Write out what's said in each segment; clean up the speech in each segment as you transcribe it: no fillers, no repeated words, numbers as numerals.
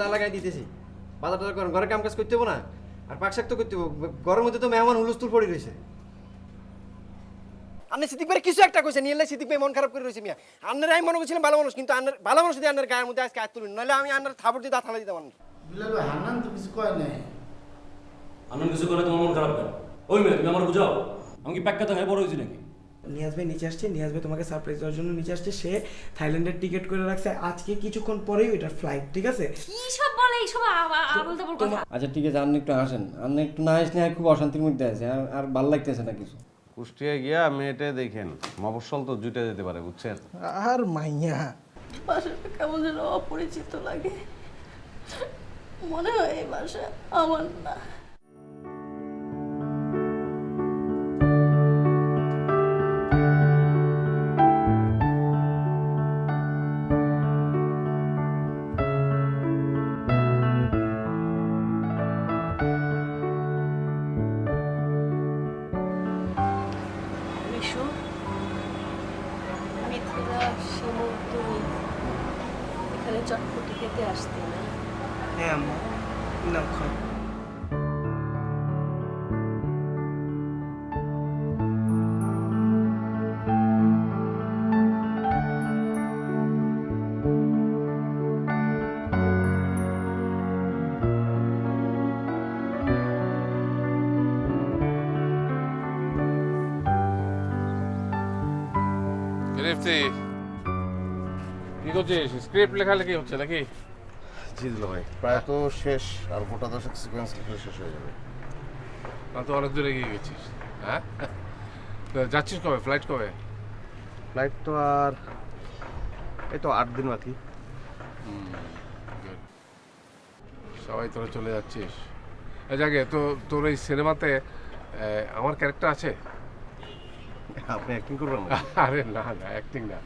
না লাগাই দিতেছি। বাজার টাজার করেন, ঘরে কাম কাজ করতে হবো না? আর পাক শাক তো করতে হবো। ঘরের মধ্যে তো মেহমান হুলস্থুল পড়ে রয়েছে। আপনি সিদ্দিক ভাই কিছু একটা কইছেন, নিয়ে সিদ্দিক ভাই মন খারাপ করে রয়েছে মিয়া। আপনার আমি মনে করছিলাম ভালো মানুষ, কিন্তু আপনার ভালো মানুষ যদি আপনার গায়ের মধ্যে আজকে হাত তুলুন, নাহলে আমি আপনার থাপড় দিয়ে দাঁত হালা দিতাম। বিলাল ভাই হান্নান তো কিছু কয় নাই। আনন্দ কিছু করে তোমার মন খারাপ কেন? ওই মেয়ে তুমি আমার বুঝাও, আমি কি প্যাক কথা খাই বড় হয়েছি নাকি? নিয়াজ ভাই নিচে আসছে, নিয়াজ ভাই তোমাকে সারপ্রাইজ দেওয়ার জন্য নিচে আসছে। সে থাইল্যান্ডের টিকিট করে রাখছে আজকে কিছুক্ষণ পরেই ওইটার ফ্লাইট, ঠিক আছে? কি সব বলে এইসব আবল তাবল কথা? আচ্ছা ঠিক আছে, আপনি একটু আসেন। আপনি একটু না আসলে খুব অশান্তির মধ্যে আছে, আর ভালো লাগতেছে না কিছু। কুষ্টিয়া গিয়া মেয়েটে দেখেন, মফস্বল তো জুটে যেতে পারে, বুঝছেন? আর মাইয়া বাসাটা কেমন যেন অপরিচিত লাগে, মনে হয় এই বাসা আমার না। বিশু, মিথিলা, শিমুল, তুমি এখানে চটপটি খেতে আসতে না? হ্যাঁ আম্মা, নাও খাও। কি করছিস? স্ক্রিপ্ট লেখালেখি হচ্ছে নাকি? জি দিল ভাই, প্রায় তো শেষ, আর গোটা 10 সিকোয়েন্স লিখলে শেষ হয়ে যাবে। না তো অনেক দূরে গিয়ে গেছিস। হ্যাঁ, তো যাচ্ছিস কবে? ফ্লাইট কবে? ফ্লাইট তো আর এই তো 8 দিন বাকি। Good. সবাই তোরা চলে যাচ্ছিস। যাকে তো তোর এই সিনেমাতে আমার ক্যারেক্টার আছে? আপনি অ্যাক্টিং করবেন না? আরে না না, অ্যাক্টিং না।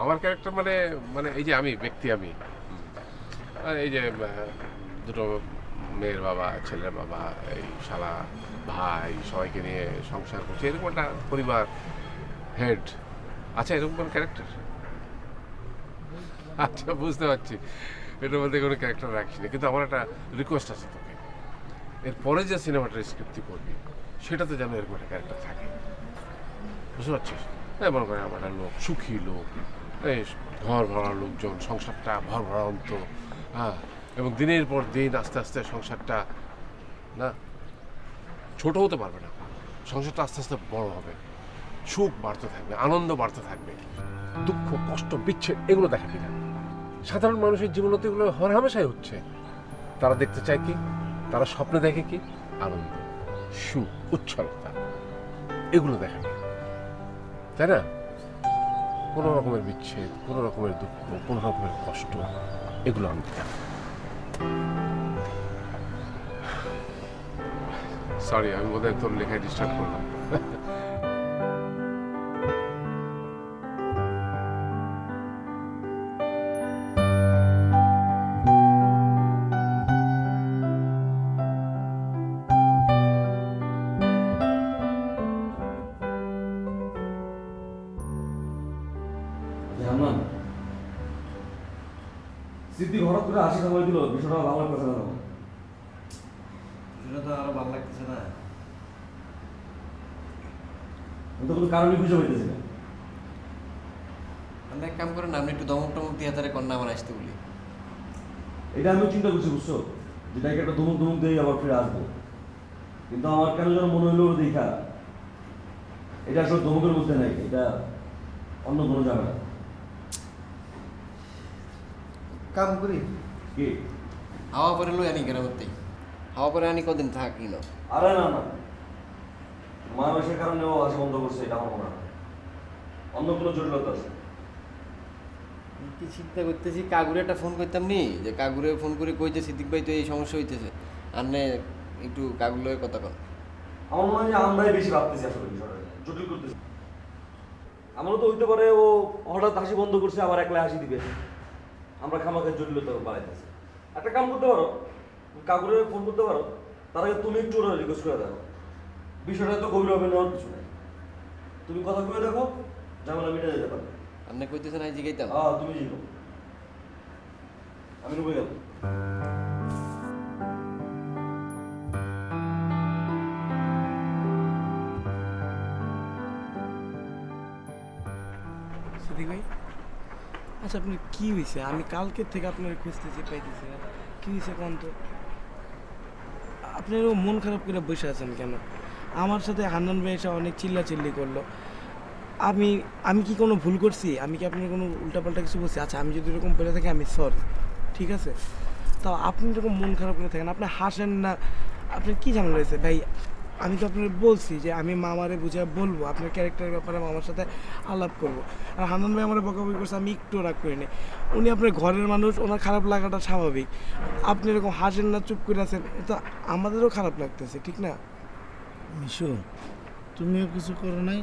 আমার ক্যারেক্টার মানে মানে এই যে আমি ব্যক্তি, আমি এই যে দুটো মেয়ের বাবা, ছেলের বাবা, এই শালা ভাই, সবাইকে নিয়ে সংসার করছে, এরকম একটা পরিবার হেড। আচ্ছা, এরকম কোনো ক্যারেক্টার? আচ্ছা, বুঝতে পারছি, এটার মধ্যে কোনো ক্যারেক্টার রাখিস না, কিন্তু আমার একটা রিকোয়েস্ট আছে তোকে। এরপরে যে সিনেমাটার স্ক্রিপ্ট তুই করবি, সেটাতে যেন এরকম একটা ক্যারেক্টার থাকে, বুঝতে পারছিস? হ্যাঁ, মনে করেন আমার একটা লোক, সুখী লোক, এই ঘর ভরা লোকজন, সংসারটা ভর ভরান্ত, হ্যাঁ, এবং দিনের পর দিন আস্তে আস্তে সংসারটা না ছোট হতে পারবে না, সংসারটা আস্তে আস্তে বড় হবে, সুখ বাড়তে থাকবে, আনন্দ বাড়তে থাকবে, দুঃখ কষ্ট বিচ্ছেদ এগুলো দেখাবি না। সাধারণ মানুষের জীবনে তো এগুলো হরহামেশাই হচ্ছে। তারা দেখতে চায় কি? তারা স্বপ্নে দেখে কি? আনন্দ, সুখ, উচ্ছলতা, এগুলো দেখাবি, তাই না? কোনো রকমের বিচ্ছেদ, কোনো রকমের দুঃখ, কোনো রকমের কষ্ট, এগুলো আনতে থাকবে। সরি, আমি বোধহয় তোর লেখায় ডিস্টার্ব করলাম। জানলাম সিদ্ধি হঠাৎ করে আসি সময় দিল, বিষয়টা ভালো লাগতেছে না। সেটা তো আরো ভালো লাগতেছে না। আমি তো কোনো কারণই খুঁজে পাইতেছি না। আপনি এক কাম করেন, আপনি একটু দমক টমক দিয়ে তারে কন্যা আমার আসতে বলি। এটা আমি চিন্তা করছি, বুঝছো, যেটাকে একটা ধমক ধমক দিয়ে আবার ফিরে আসবো, কিন্তু আমার কেন যেন মনে হইলো দেখা এটা আসলে ধমকের মধ্যে নাই, এটা অন্য কোনো জায়গা। কাম করি কি হাওয়া পরে লই আনি কেন করতে? হাওয়া পরে আনি কদিন থাকি না। আরে না না, মানসের কারণে ও আসা বন্ধ করছে, এটা আমার মনে হয় অন্য কোনো জটিলতা আছে। কি চিন্তা করতেছি, কাগুরে একটা ফোন করতাম নি, যে কাগুরে ফোন করে কইতে সিদ্দিক ভাই তো এই সমস্যা হইতেছে, আপনি একটু কাগুর লয়ে কথা কন। আমার মনে হয় যে আমরাই বেশি ভাবতেছি, আসলে বিষয়টা জটিল করতেছি। আমারও তো হইতে পারে ও হঠাৎ হাসি বন্ধ করছে, আবার একলা হাসি দিবে, আমরা খামাখের জটিলতা বাড়াইতেছি। একটা কাম করতে পারো, কাকুরে ফোন করতে পারো, তার আগে তুমি একটু ওরা রিকোয়েস্ট করে দেখো, বিষয়টা তো গভীর হবে নেওয়ার কিছু নেই। তুমি কথা কয়ে দেখো, ঝামেলা মিটে যেতে পারবে। আপনি কইতেছেন আই জিগাইতাম? তুমি জিগো, আমি রুমে গেলাম। সিদ্দিক ভাই, আচ্ছা আপনার কি হয়েছে? আমি কালকে থেকে আপনার খুঁজতেছি, পাইতেছি না। কি হয়েছে কোন তো? আপনি এরকম মন খারাপ করে বসে আছেন কেন? আমার সাথে হান্নান ভাই এসে অনেক চিল্লাচিল্লি করলো। আমি আমি কি কোনো ভুল করছি? আমি কি আপনার কোনো উল্টাপাল্টা কিছু বলছি? আচ্ছা, আমি যদি এরকম বলে থাকি আমি সরি, ঠিক আছে? তাও আপনি এরকম মন খারাপ করে থাকেন, আপনি হাসেন না। আপনার কি ঝামেলা হয়েছে ভাই? আমি তো আপনার বলছি যে আমি মামারে বুঝে বলবো, আপনার ক্যারেক্টারের ব্যাপারে মামার সাথে আলাপ করবো। আর হান্নান ভাই আমার বকাবকি করছে, আমি একটু রাগ করিনি। উনি আপনার ঘরের মানুষ, ওনার খারাপ লাগাটা স্বাভাবিক। আপনি এরকম হাসেন না, চুপ করে আছেন, এটা আমাদেরও খারাপ লাগতেছে, ঠিক না? মিশু, তুমিও কিছু করো নাই,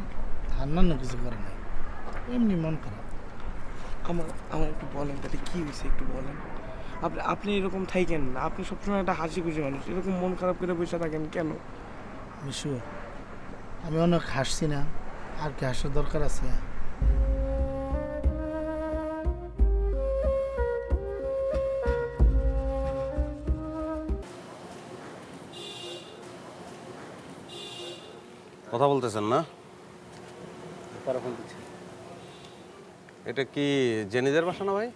হান্নানও কিছু করে নাই, এমনি মন খারাপ। আমার আমার একটু বলেন তাতে কী হয়েছে, একটু বলেন। আপনি এরকম থাকেন না, আপনি সবসময় একটা হাসি খুশি মানুষ, এরকম মন খারাপ করে বসে থাকেন কেন? মিশু, আমি অনেক হাসছি না, আর কি হাসার দরকার আছে? কথা বলতেছেন না? এটা কি জেনিদের বাসা না ভাই?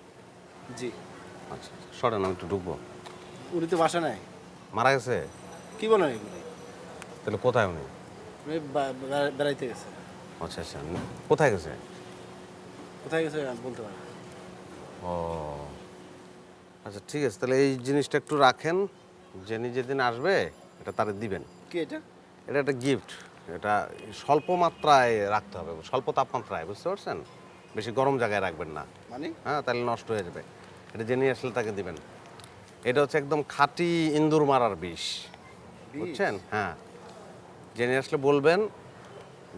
জি। আচ্ছা, সরেন, আমি একটু ঢুকবো। উনি তো বাসা নাই। মারা গেছে? কি বলেন এগুলি? তাহলে কোথায় উনি? উনি বেড়াইতে গেছে। আচ্ছা আচ্ছা, কোথায় গেছে? কোথায় গেছে আমি বলতে পারি না। ও আচ্ছা, ঠিক আছে, তাহলে এই জিনিসটা একটু রাখেন। জেনি যেদিন আসবে এটা তারে দিবেন। কি এটা? এটা একটা গিফট। এটা স্বল্প মাত্রায় রাখতে হবে, স্বল্প তাপমাত্রায়, বুঝতে পারছেন? বেশি গরম জায়গায় রাখবেন না, মানে? হ্যাঁ, তাহলে নষ্ট হয়ে যাবে। এটা জেনি আসলে তাকে দিবেন। এটা হচ্ছে একদম খাঁটি ইন্দুর মারার বিষ, বুঝছেন? হ্যাঁ, জেনি আসলে বলবেন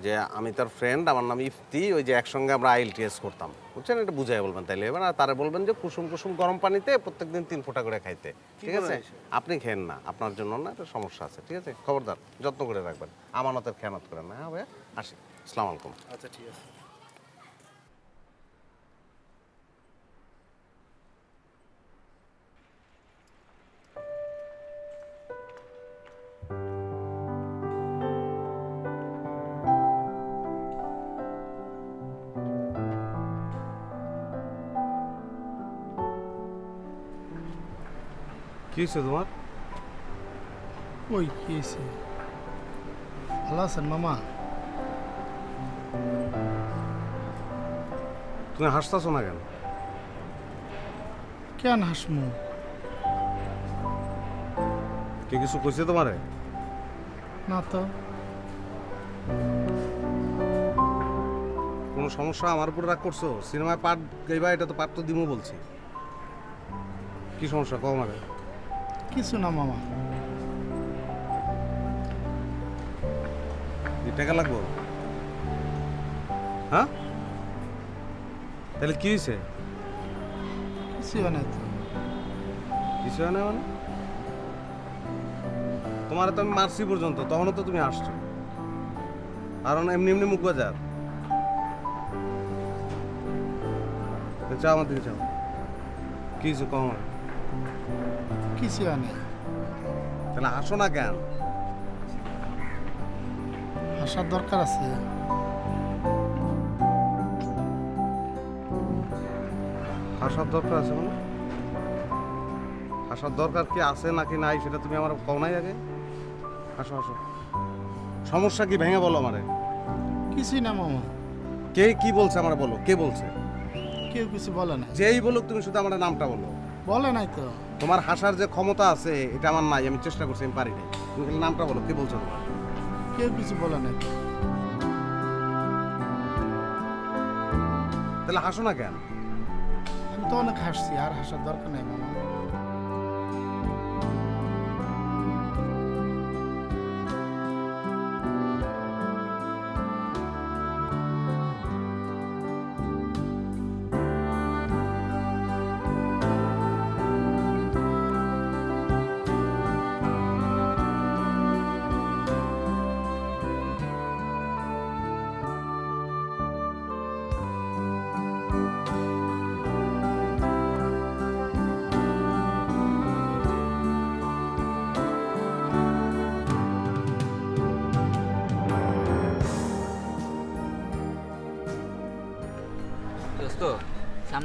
যে আমি তার ফ্রেন্ড, আমার নাম ইফতি, ওই যে একসঙ্গে আমরা IELTS করতাম, বুঝছেন? এটা বুঝাই বলবেন, তাইলে এবার আর তারা বলবেন যে কুসুম কুসুম গরম পানিতে প্রত্যেকদিন 3 ফোঁটা করে খাইতে, ঠিক আছে? আপনি খেন না, আপনার জন্য না, এটা সমস্যা আছে, ঠিক আছে? খবরদার, যত্ন করে রাখবেন, আমানতের খেয়ানত করেন না। হ্যাঁ ভাইয়া, আসি, আসসালামু আলাইকুম। আচ্ছা, ঠিক আছে। কি হয়েছে তোমার? ওই কি হয়েছে? ভালো আছেন মামা? তুমি হাসতেছো না কেন? কেন হাসমু? কে কিছু কইছে তোমারে? না তো। কোনো সমস্যা আমার উপর রাগ করছো? সিনেমায় পার্ট গাইবা, এটা তো পার্ট তো দিমু বলছি। কি সমস্যা কও আমারে? কিছু না মামা। টাকা লাগবো? হ্যাঁ, তাহলে কি হয়েছে? কিছু হয় না তো। কিছু হয় না মানে? তোমার তো আমি মারছি পর্যন্ত, তখনও তো তুমি আসছো, আর এমনি এমনি মুখ বাজার। চাও আমার দিকে, চাও। কি হয়েছে কম? কিছু হয় না। তাহলে আসো না কেন? হাসার দরকার আছে। হাসার দরকার আছে মানে? হাসার দরকার কি আছে নাকি নাই সেটা তুমি আমার কও নাই আগে? হাসো হাসো, সমস্যা কি ভেঙে বলো আমারে। কিছুই না মামা। কে কি বলছে আমার বলো, কে বলছে? কেউ কিছু বলে না। যেই বলুক তুমি শুধু আমার নামটা বলো। বলে নাই তো। তোমার হাসার যে ক্ষমতা আছে এটা আমার নাই, আমি চেষ্টা করছি, আমি পারি নাই। তুমি খালি নামটা বলো, কে বলছো তোমার? কেউ কিছু বলে নাই। তাহলে হাসো না কেন? আমি তো অনেক হাসছি, আর হাসার দরকার নেই মামা।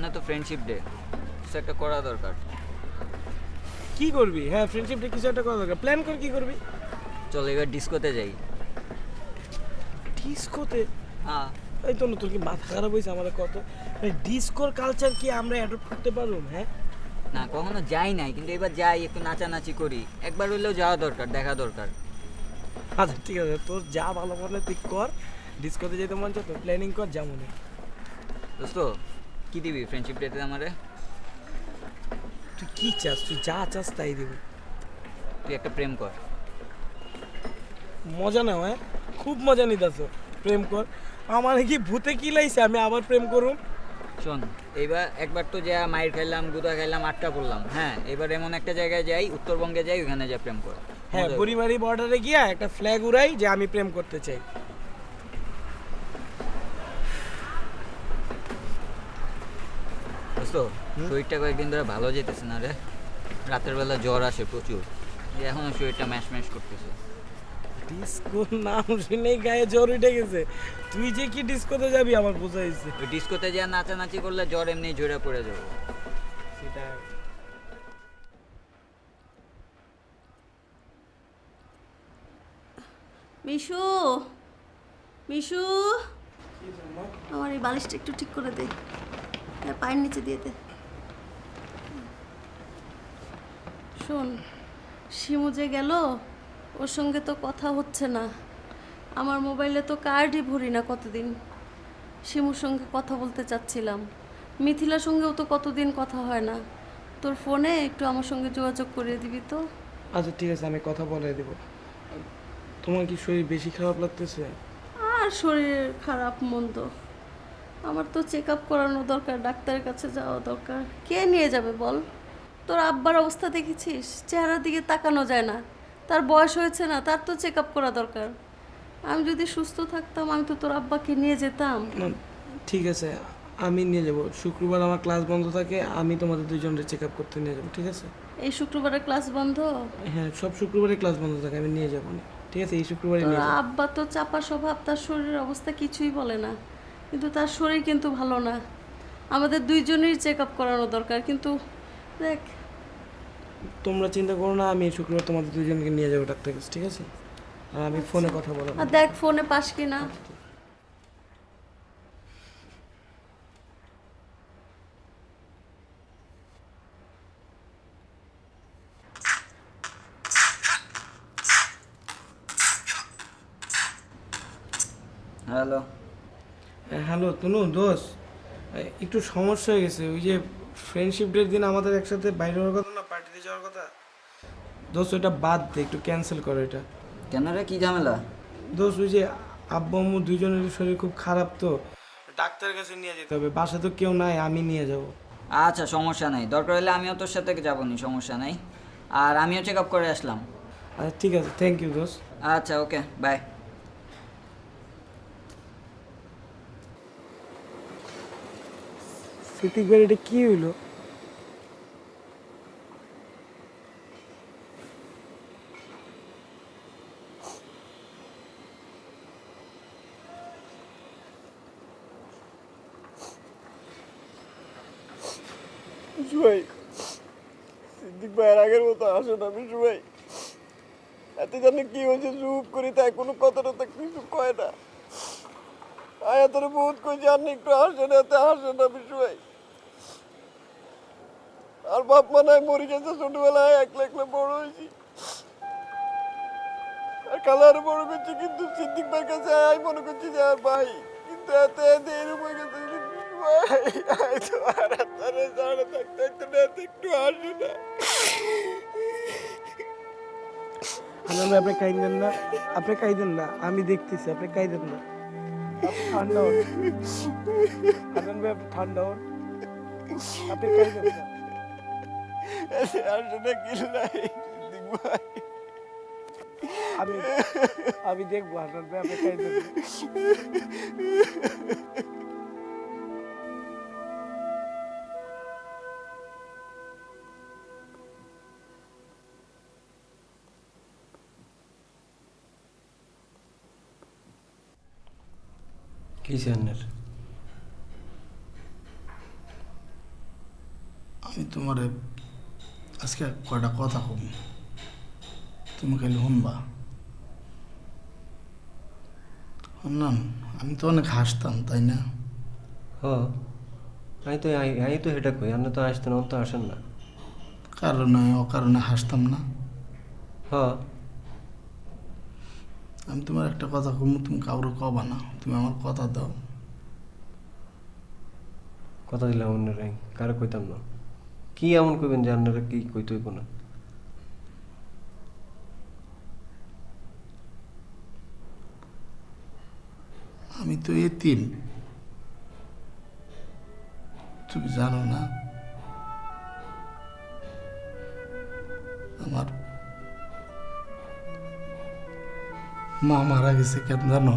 সামনে তো ফ্রেন্ডশিপ ডে, কিছু একটা করা দরকার। কি করবি? হ্যাঁ, ফ্রেন্ডশিপ ডে কিছু একটা করা দরকার। প্ল্যান কর কি করবি। চল এবার ডিস্কোতে যাই। ডিস্কোতে? হ্যাঁ। এই তো তোর কি মাথা খারাপ হয়েছে? আমাদের কত ডিস্কোর কালচার কি আমরা অ্যাডপ্ট করতে পারবো? হ্যাঁ না, কখনো যাই নাই, কিন্তু এবার যাই, একটু নাচানাচি করি, একবার হইলেও যাওয়া দরকার, দেখা দরকার। আচ্ছা ঠিক আছে, তোর যা ভালো মনে তুই কর। ডিস্কোতে যেতে মন চায় তো প্ল্যানিং কর, যা মনে। দোস্ত কি দিবি ফ্রেন্ডশিপ ডেতে আমারে? তুই কি চাস? তুই যা চাস তাই দিবি। তুই একটা প্রেম কর। মজা নাও, হ্যাঁ খুব মজা নিতেছ। প্রেম কর? আমার কি ভূতে কি লাইছে আমি আবার প্রেম করুম? শোন, এইবার একবার তো যা মাইর খাইলাম, গুদা খাইলাম, আটকা পড়লাম। হ্যাঁ, এবার এমন একটা জায়গায় যাই, উত্তরবঙ্গে যাই, ওখানে যা প্রেম কর। হ্যাঁ, বুড়িমারি বর্ডারে গিয়া একটা ফ্ল্যাগ উড়াই যে আমি প্রেম করতে চাই। দোস্ত শরীরটা কয়েকদিন ধরে ভালো যেতেছে না রে। রাতের বেলা জ্বর আসে প্রচুর, এখনো শরীরটা ম্যাশ ম্যাশ করতেছে। ডিস্কোর নাম শুনেই গায়ে জ্বর উঠে গেছে। তুই যে কি ডিস্কোতে যাবি আমার বোঝা হয়েছে। ওই ডিস্কোতে যা নাচানাচি করলে জ্বর এমনি ঝরে পড়ে যাবো। সেটা মিশু, মিশু, আমার এই বালিশটা একটু ঠিক করে দে, পায়ের নিচে দিয়ে দে। শোন, শিমু যে গেল, ওর সঙ্গে তো কথা হচ্ছে না। আমার মোবাইলে তো কার্ডই ভরি না কতদিন। শিমুর সঙ্গে কথা বলতে চাচ্ছিলাম, মিথিলার সঙ্গেও তো কতদিন কথা হয় না। তোর ফোনে একটু আমার সঙ্গে যোগাযোগ করিয়ে দিবি তো? আচ্ছা ঠিক আছে, আমি কথা বলে দেব। তোমার কি শরীর বেশি খারাপ লাগতেছে? আর শরীর খারাপ মন্দ, আমার তো চেক আপ করানো দরকার, ডাক্তারের কাছে যাওয়া দরকার। কে নিয়ে যাবে বল? তোর আব্বার অবস্থা দেখেছিস? চেহারার দিকে তাকানো যায় না। তার বয়স হয়েছে না, তার তো চেক আপ করা দরকার। আমি যদি সুস্থ থাকতাম আমি তো তোর আব্বাকে নিয়ে যেতাম। না, ঠিক আছে, আমি নিয়ে যাব। শুক্রবার আমার ক্লাস বন্ধ থাকে, আমি তোমাদের দুজনের চেক আপ করতে নিয়ে যাবো, ঠিক আছে? এই শুক্রবারে ক্লাস বন্ধ? হ্যাঁ, সব শুক্রবারে ক্লাস বন্ধ থাকে, আমি নিয়ে যাবো না, ঠিক আছে? এই শুক্রবারে তোর নিয়ে যাবো। আব্বা তো চাপা স্বভাব, তার শরীরের অবস্থা কিছুই বলে না, কিন্তু তার শরীর কিন্তু ভালো না। আমাদের দুইজনেরই চেক আপ করানো দরকার, কিন্তু দেখ। তোমরা চিন্তা করো না, আমি এই শুক্রবার তোমাদের দুজনকে নিয়ে যাবো ডাক্তার কাছে, ঠিক আছে? আর আমি ফোনে কথা বলবো। আর দেখ ফোনে পাস কিনা। হ্যালো। হ্যালো তনু, দোষ একটু সমস্যা হয়ে গেছে। ওই যে ফ্রেন্ডশিপ ডের দিন আমাদের একসাথে বাইরে হওয়ার কথা না, পার্টিতে যাওয়ার কথা, দোষ ওইটা বাদ দে, একটু ক্যান্সেল করো এটা। কেন রে, কি ঝামেলা? দোষ ওই যে আব্বু আম্মু দুজনের শরীর খুব খারাপ, তো ডাক্তারের কাছে নিয়ে যেতে হবে। বাসা তো কেউ নাই, আমি নিয়ে যাব। আচ্ছা সমস্যা নাই, দরকার হলে আমিও তোর সাথে যাবো নি, সমস্যা নাই। আর আমিও চেক আপ করে আসলাম। আচ্ছা ঠিক আছে, থ্যাংক ইউ দোষ। আচ্ছা ওকে, বাই। সিদ্দিক ভাই, এটা কি হইলো? ভাই, সিদ্দিক ভাইয়ের আগের মতো আসে না। বিশু ভাই, এত জানে কি হয়েছে, চুপ করি, তাই কোনো কথাটা তো কিছু কয় না। আয়া তোর বহুত কই জানি, একটু আসে না, এতে আসে না বিশু ভাই। আর বাপ মা নাই, মরে গেছে ছোটবেলায়, একলা একলা বড় হয়েছি। আর কালার বড় করছি, কিন্তু সিদ্দিক ভাইয়ের কাছে আয় মনে করছি যে আর ভাই, কিন্তু এত এত এরকম হয়ে গেছে। ভাই তো আর তারা জানা থাকতে একটু না, একটু আসে না। হান্নান ভাই, আপনি কাইদেন না, আপনি কাইদেন না, আমি দেখতেছি, আপনি কাইদেন না। ঠান্ডা হন হান্নান ভাই, আপনি ঠান্ডা হন, আপনি কাইদেন না। আসে না কি নাই সিদ্দিক ভাই, আমি দেখবো হান্নান ভাই, আপনি কাইদেন না। কি জানের তোমার আজকে কয়টা কথা কম, তুমি খালি শুনবা। শুনলাম আমি তো অনেক হাসতাম, তাই না? আমি তো এটা কই, আপনি তো আসতেন, অন্ত আসেন না। কারণে অকারণে হাসতাম না। আমি তোমার একটা কথা কম, তুমি কাউরে কবা না, তুমি আমার কথা দাও। কথা দিলাম অন্যরাই, কারো কইতাম না। কি এমন কইবেন যে আপনারা কি কইতে হইব না? আমি তো এতিম, তুমি জানো না? আমার মা মারা গেছে কেন জানো?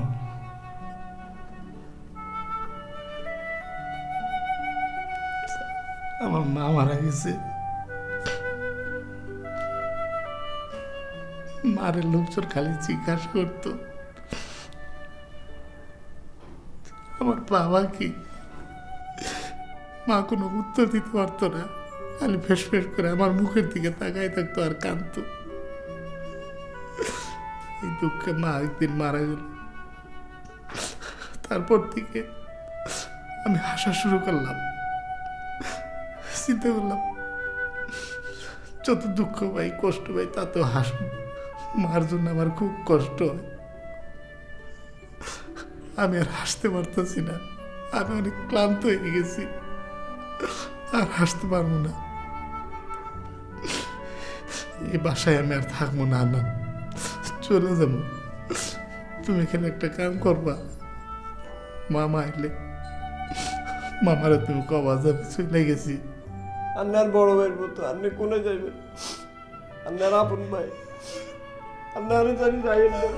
আমার মা মারা গেছে, মারের লোকজন খালি জিজ্ঞাসা করতো আমার বাবা কি। মা কোনো উত্তর দিতে পারতো না, খালি ফেস ফেস করে আমার মুখের দিকে তাকাই থাকতো আর কাঁদতো। এই দুঃখে মা একদিন মারা গেল। তারপর থেকে আমি হাসা শুরু করলাম। চিন্তা করলাম যত দুঃখ পাই, কষ্ট পাই, তা তো হাসব। মার জন্য আমার খুব কষ্ট হয়, আমি আর হাসতে পারতেছি না। আমি অনেক ক্লান্ত হয়ে গেছি, আর হাসতে পারবো না। এই বাসায় আমি আর থাকবো না, না চলে যাবো। তুমি এখানে একটা কাম করবা, মামা আইলে মামারা তুমি কবা যাবে চলে গেছি। আপনার বড় ভাইয়ের মতো আপনি কোনে যাইবেন? আপনার আপন ভাই, আপনারও জানি যাইবেন না।